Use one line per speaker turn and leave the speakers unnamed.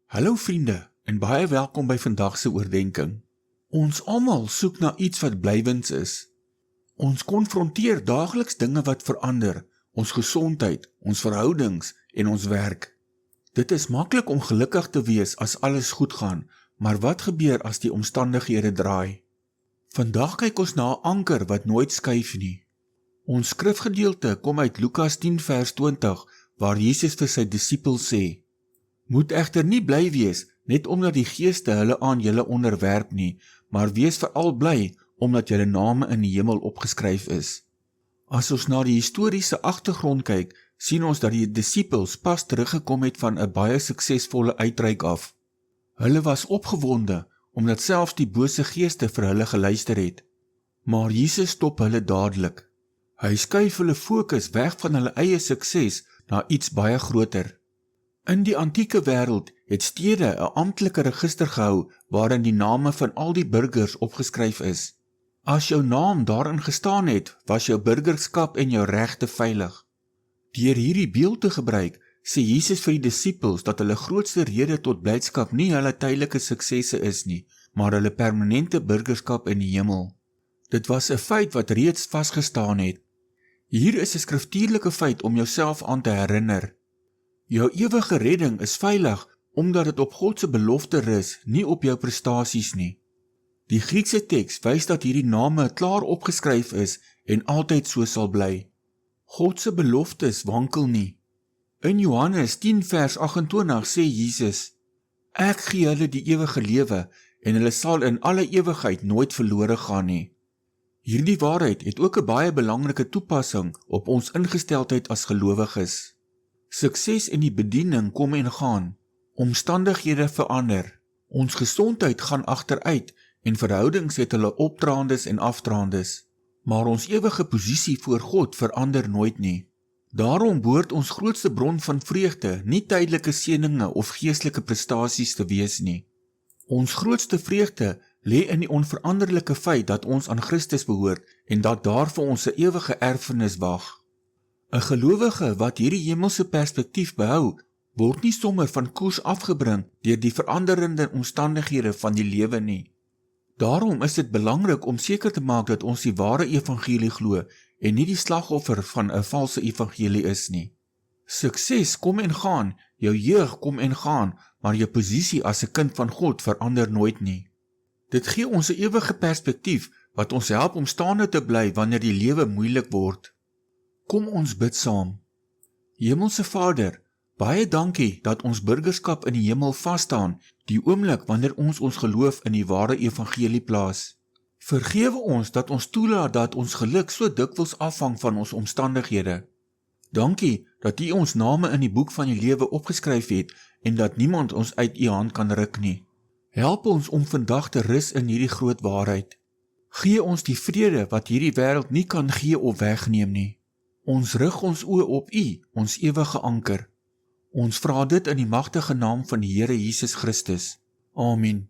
Hallo vriende en baie welkom by vandag se oordeenking. Ons almal soek na iets wat blywends is. Ons konfronteer daagliks dinge wat verander, ons gesondheid, ons verhoudings en ons werk. Dit is maklik om gelukkig te wees as alles goed gaan, maar wat gebeur as die omstandighede draai? Vandag kyk ons na 'n anker wat nooit skuif nie. Ons skrifgedeelte kom uit Lukas 10 vers 20, waar Jesus vir sy disippels sê: Moet egter nie bly wees, net omdat die geeste hulle aan julle onderwerp nie, maar wees veral bly, omdat julle name in die hemel opgeskryf is. As ons na die historiese agtergrond kyk, sien ons dat die disippels pas teruggekom het van 'n baie suksesvolle uitreik af. Hulle was opgewonde, omdat selfs die bose geeste vir hulle geluister het. Maar Jesus stop hulle dadelik. Hy skuif hulle fokus weg van hulle eie sukses na iets baie groter. In die antieke wêreld het stede 'n amptelike register gehou waarin die name van al die burgers opgeskryf is. As jou naam daarin gestaan het, was jou burgerskap en jou regte veilig. Deur hierdie beeld te gebruik, sê Jesus vir die disippels dat hulle grootste rede tot blydskap nie hulle tydelike suksesse is nie, maar hulle permanente burgerskap in die hemel. Dit was 'n feit wat reeds vasgestaan het. Hier is 'n skriftuurlike feit om jouself aan te herinner. Jou ewige redding is veilig, omdat dit op God se belofte rus, nie op jou prestasies nie. Die Griekse teks wys dat hierdie name klaar opgeskryf is en altyd so sal bly. God se beloftes wankel nie. In Johannes 10 vers 28 sê Jesus: Ek gee hulle die ewige lewe en hulle sal in alle ewigheid nooit verlore gaan nie. Hierdie waarheid het ook 'n baie belangrike toepassing op ons ingesteldheid as gelowiges. Sukses in die bediening kom en gaan, omstandighede verander, ons gesondheid gaan agteruit en verhoudings het hulle opdraandes en afdraandes, maar ons ewige posisie voor God verander nooit nie. Daarom behoort ons grootste bron van vreugde nie tydelike seëninge of geestelike prestasies te wees nie. Ons grootste vreugde lê in die onveranderlike feit dat ons aan Christus behoort en dat daar vir ons 'n ewige erfenis wag. 'n Gelowige wat hierdie hemelse perspektief behou, word nie sommer van koers afgebring deur die veranderende omstandighede van die lewe nie. Daarom is dit belangrik om seker te maak dat ons die ware evangelie glo en nie die slagoffer van 'n valse evangelie is nie. Sukses kom en gaan, jou jeug kom en gaan, maar jou posisie as 'n kind van God verander nooit nie. Dit gee ons 'n ewige perspektief wat ons help om staande te bly wanneer die lewe moeilik word. Kom ons bid saam. Hemelse Vader, baie dankie dat ons burgerskap in die hemel vasstaan, die oomblik wanneer ons geloof in die ware evangelie plaas. Vergewe ons dat ons toelaat dat ons geluk so dikwels afhang van ons omstandighede. Dankie dat U ons name in die boek van die lewe opgeskryf het en dat niemand ons uit U hand kan ruk nie. Help ons om vandag te rus in hierdie groot waarheid. Gee ons die vrede wat hierdie wêreld nie kan gee of wegneem nie. Ons rig ons oë op U, ons ewige anker. Ons vra dit in die magtige naam van die Here Jesus Christus. Amen.